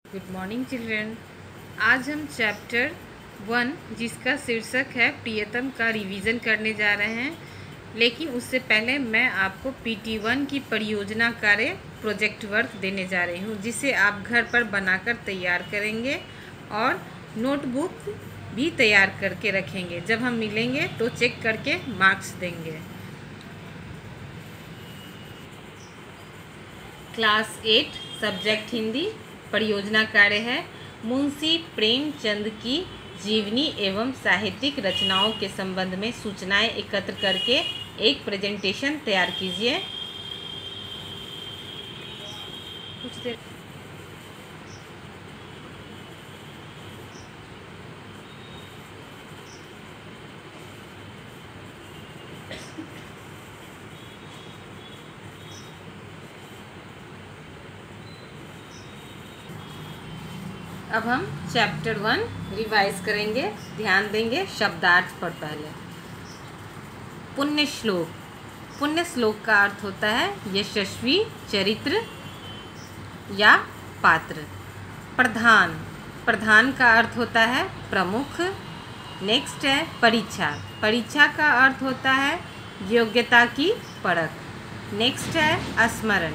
Good morning children. आज हम chapter 1 जिसका शीर्षक है प्रियतम का रिवीजन करने जा रहे हैं। लेकिन उससे पहले मैं आपको PT1 की परियोजना कार्य प्रोजेक्ट वर्क देने जा रही हूँ, जिसे आप घर पर बनाकर तैयार करेंगे और नोटबुक भी तैयार करके रखेंगे। जब हम मिलेंगे तो चेक करके मार्क्स देंगे। क्लास 8 सब्जेक्ट हिंदी परियोजना कार्य है मुंशी प्रेमचंद की जीवनी एवं साहित्यिक रचनाओं के संबंध में सूचनाएं एकत्र करके एक प्रेजेंटेशन तैयार कीजिए। कुछ देर अब हम चैप्टर 1 रिवाइज करेंगे, ध्यान देंगे शब्दार्थ पर। पहले पुण्य श्लोक। पुण्य श्लोक का अर्थ होता है यशस्वी चरित्र या पात्र। प्रधान। प्रधान का अर्थ होता है प्रमुख। नेक्स्ट है परीक्षा। परीक्षा का अर्थ होता है योग्यता की परख। नेक्स्ट है स्मरण।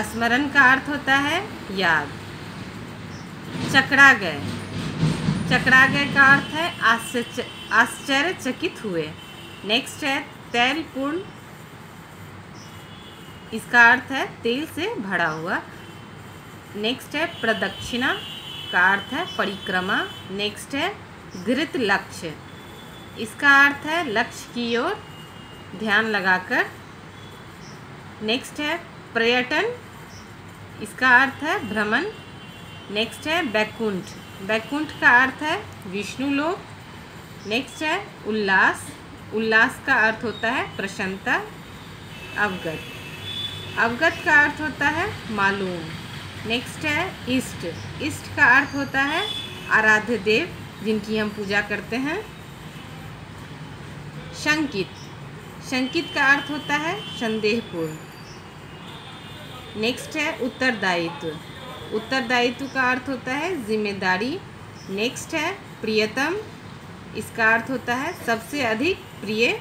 स्मरण का अर्थ होता है याद। चकरागय। चकरागय का अर्थ है आश्चर्यचकित हुए। नेक्स्ट है तैलपूर्ण। इसका अर्थ है तेल से भरा हुआ। नेक्स्ट है प्रदक्षिणा का अर्थ है परिक्रमा। नेक्स्ट है घृत लक्ष्य। इसका अर्थ है लक्ष्य की ओर ध्यान लगाकर। नेक्स्ट है पर्यटन। इसका अर्थ है भ्रमण। नेक्स्ट है बैकुंठ। बैकुंठ का अर्थ है विष्णु लोक। नेक्स्ट है उल्लास। उल्लास का अर्थ होता है प्रसन्नता। अवगत। अवगत का अर्थ होता है मालूम। नेक्स्ट है इष्ट। इष्ट का अर्थ होता है आराध्य देव, जिनकी हम पूजा करते हैं। शंकित। शंकित का अर्थ होता है संदेहपूर्ण। नेक्स्ट है उत्तरदायित्व। उत्तरदायित्व का अर्थ होता है जिम्मेदारी। नेक्स्ट है प्रियतम। इसका अर्थ होता है सबसे अधिक प्रिय।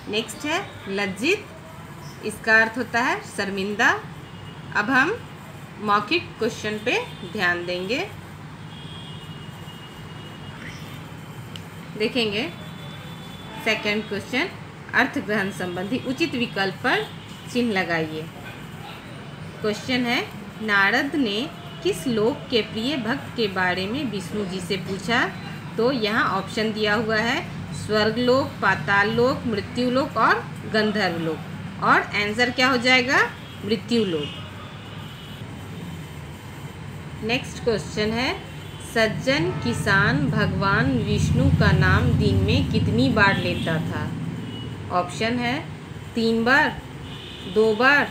नेक्स्ट है लज्जित। इसका अर्थ होता है शर्मिंदा। अब हम मौखिक क्वेश्चन पे ध्यान देंगे। देखेंगे सेकंड क्वेश्चन, अर्थ ग्रहण संबंधी उचित विकल्प पर चिन्ह लगाइए। क्वेश्चन है नारद ने किस लोक के प्रिय भक्त के बारे में विष्णु जी से पूछा? तो यहाँ ऑप्शन दिया हुआ है स्वर्गलोक, पाताल लोक, मृत्युलोक और गंधर्व लोक। और आंसर क्या हो जाएगा? मृत्युलोक। नेक्स्ट क्वेश्चन है सज्जन किसान भगवान विष्णु का नाम दिन में कितनी बार लेता था? ऑप्शन है 3 बार, 2 बार,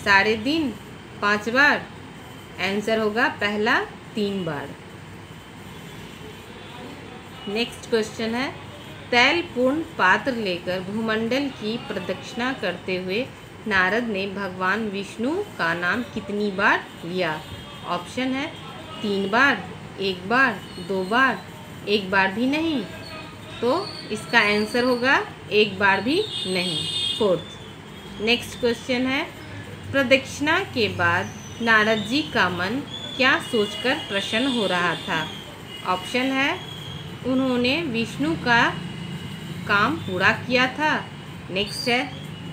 साढ़े दिन, 5 बार। आंसर होगा पहला 3 बार। नेक्स्ट क्वेश्चन है तैलपूर्ण पात्र लेकर भूमंडल की प्रदक्षिणा करते हुए नारद ने भगवान विष्णु का नाम कितनी बार लिया? ऑप्शन है 3 बार, 1 बार, 2 बार, 1 बार भी नहीं। तो इसका आंसर होगा 1 बार भी नहीं, 4th। नेक्स्ट क्वेश्चन है प्रदक्षिणा के बाद नारद जी का मन क्या सोचकर प्रसन्न हो रहा था? ऑप्शन है उन्होंने विष्णु का काम पूरा किया था। नेक्स्ट है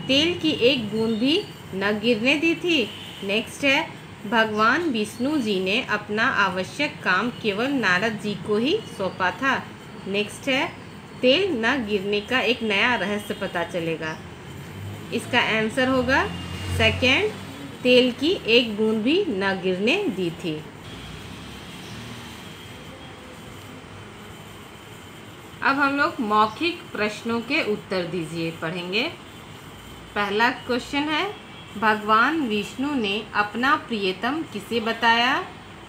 तेल की एक बूंद भी न गिरने दी थी। नेक्स्ट है भगवान विष्णु जी ने अपना आवश्यक काम केवल नारद जी को ही सौंपा था। नेक्स्ट है तेल न गिरने का एक नया रहस्य पता चलेगा। इसका आंसर होगा सेकंड, तेल की एक बूंद भी न गिरने दी थी। अब हम लोग मौखिक प्रश्नों के उत्तर दीजिए पढ़ेंगे। पहला क्वेश्चन है भगवान विष्णु ने अपना प्रियतम किसे बताया?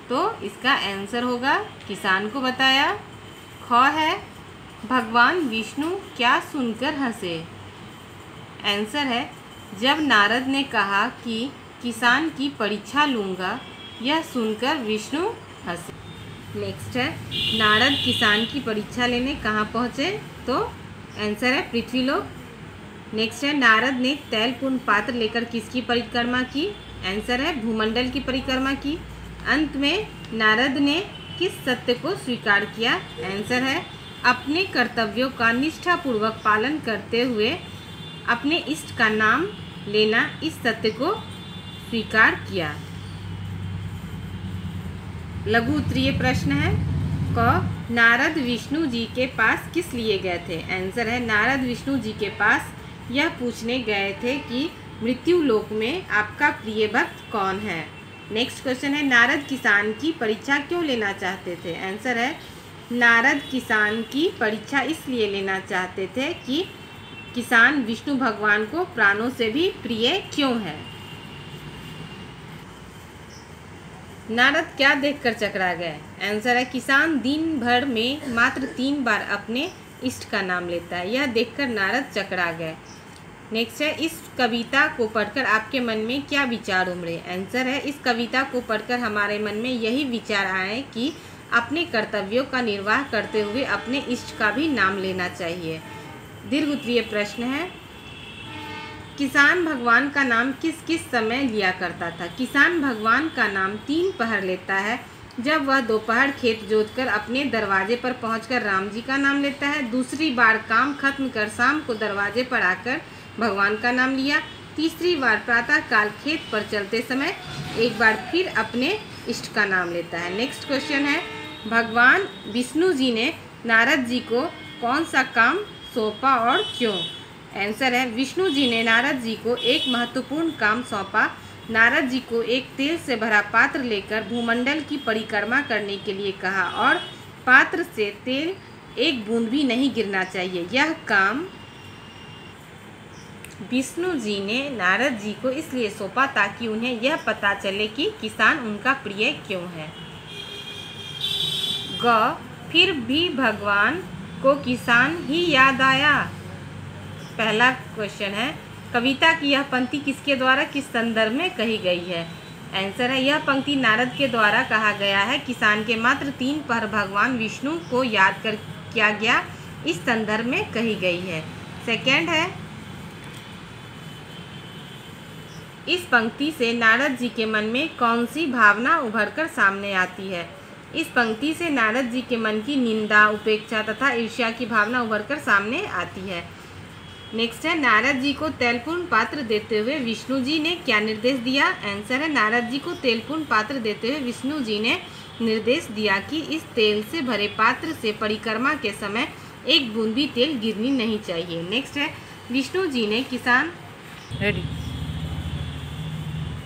तो इसका आंसर होगा किसान को बताया। ख है भगवान विष्णु क्या सुनकर हंसे? आंसर है जब नारद ने कहा कि किसान की परीक्षा लूँगा, यह सुनकर विष्णु हंसे। नेक्स्ट है, नारद किसान की परीक्षा लेने कहाँ पहुँचे? तो आंसर है पृथ्वीलोक। नेक्स्ट है, नारद ने तैलपूर्ण पात्र लेकर किसकी परिक्रमा की? आंसर है भूमंडल की परिक्रमा की। अंत में नारद ने किस सत्य को स्वीकार किया? आंसर है अपने कर्तव्यों का निष्ठापूर्वक पालन करते हुए अपने इष्ट का नाम लेना, इस सत्य को स्वीकार किया। लघु उत्तरीय प्रश्न है क, नारद विष्णु जी के पास किस लिए गए थे? आंसर है नारद विष्णु जी के पास यह पूछने गए थे कि मृत्यु लोक में आपका प्रिय भक्त कौन है। नेक्स्ट क्वेश्चन है, नारद किसान की परीक्षा क्यों लेना चाहते थे? आंसर है नारद किसान की परीक्षा इसलिए लेना चाहते थे कि किसान विष्णु भगवान को प्राणों से भी प्रिय क्यों है। नारद क्या देखकर चकरा गए? आंसर है किसान दिन भर में मात्र 3 बार अपने इष्ट का नाम लेता है, यह देखकर नारद चकरा गए। नेक्स्ट है, इस कविता को पढ़कर आपके मन में क्या विचार उमड़े? आंसर है इस कविता को पढ़कर हमारे मन में यही विचार आए कि अपने कर्तव्यों का निर्वाह करते हुए अपने इष्ट का भी नाम लेना चाहिए। दीर्घ उत्तरीय प्रश्न है, किसान भगवान का नाम किस किस समय लिया करता था? किसान भगवान का नाम 3 पहर लेता है, जब वह दोपहर खेत जोतकर अपने दरवाजे पर पहुंचकर राम जी का नाम लेता है। दूसरी बार काम खत्म कर शाम को दरवाजे पर आकर भगवान का नाम लिया। तीसरी बार प्रातः काल खेत पर चलते समय एक बार फिर अपने इष्ट का नाम लेता है। नेक्स्ट क्वेश्चन है, भगवान विष्णु जी ने नारद जी को कौन सा काम सौंपा और क्यों? आंसर है विष्णु जी ने नारद जी को एक महत्वपूर्ण काम सौंपा। नारद जी को एक तेल से भरा पात्र लेकर भूमंडल की परिक्रमा करने के लिए कहा और पात्र से तेल एक बूंद भी नहीं गिरना चाहिए। यह काम विष्णु जी ने नारद जी को इसलिए सौंपा ताकि उन्हें यह पता चले कि किसान उनका प्रिय क्यों है। ग, फिर भी भगवान को किसान ही याद आया। पहला क्वेश्चन है, कविता की यह पंक्ति किसके द्वारा किस संदर्भ में कही गई है? आंसर है यह पंक्ति नारद के द्वारा कहा गया है। किसान के मात्र 3 पहर भगवान विष्णु को याद कर किया गया, इस संदर्भ में कही गई है। सेकंड है, इस पंक्ति से नारद जी के मन में कौन सी भावना उभरकर सामने आती है? इस पंक्ति से नारद जी के मन की निंदा, उपेक्षा तथा ईर्ष्या की भावना उभरकर सामने आती है। नेक्स्ट है, नारद जी को तैलपूर्ण पात्र देते हुए विष्णु जी ने क्या निर्देश दिया? आंसर है नारद जी को तैलपूर्ण पात्र देते हुए विष्णु जी ने निर्देश दिया कि इस तेल से भरे पात्र से परिक्रमा के समय एक बूंद भी तेल गिरनी नहीं चाहिए। नेक्स्ट है, विष्णु जी ने किसान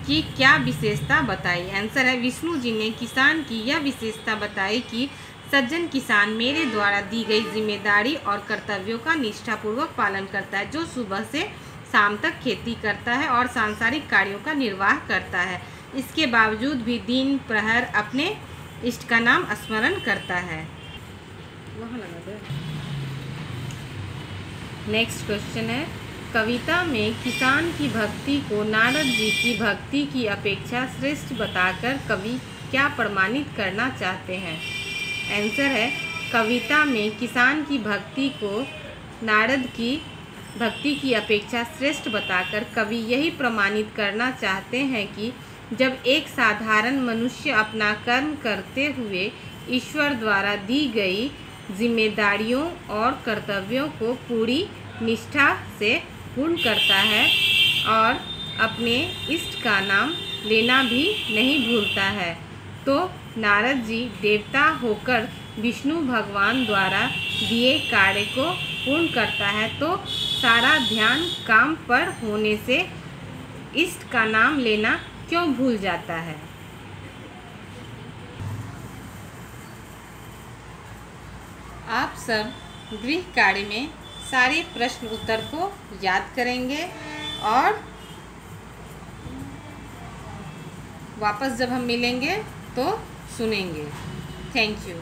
की क्या विशेषता बताई? आंसर है विष्णु जी ने किसान की यह विशेषता बताई कि सज्जन किसान मेरे द्वारा दी गई जिम्मेदारी और कर्तव्यों का निष्ठापूर्वक पालन करता है, जो सुबह से शाम तक खेती करता है और सांसारिक कार्यों का निर्वाह करता है। इसके बावजूद भी दिन प्रहर अपने इष्ट का नाम स्मरण करता है। नेक्स्ट क्वेश्चन है, कविता में किसान की भक्ति को नारद जी की भक्ति की अपेक्षा श्रेष्ठ बताकर कवि क्या प्रमाणित करना चाहते हैं? आंसर है कविता में किसान की भक्ति को नारद की भक्ति की अपेक्षा श्रेष्ठ बताकर कवि यही प्रमाणित करना चाहते हैं कि जब एक साधारण मनुष्य अपना कर्म करते हुए ईश्वर द्वारा दी गई जिम्मेदारियों और कर्तव्यों को पूरी निष्ठा से पूर्ण करता है और अपने इष्ट का नाम लेना भी नहीं भूलता है, तो नारद जी देवता होकर विष्णु भगवान द्वारा दिए कार्य को पूर्ण करता है, तो सारा ध्यान काम पर होने से इष्ट का नाम लेना क्यों भूल जाता है? आप सब गृह कार्य में सारे प्रश्न उत्तर को याद करेंगे और वापस जब हम मिलेंगे तो सुनेंगे। Thank you.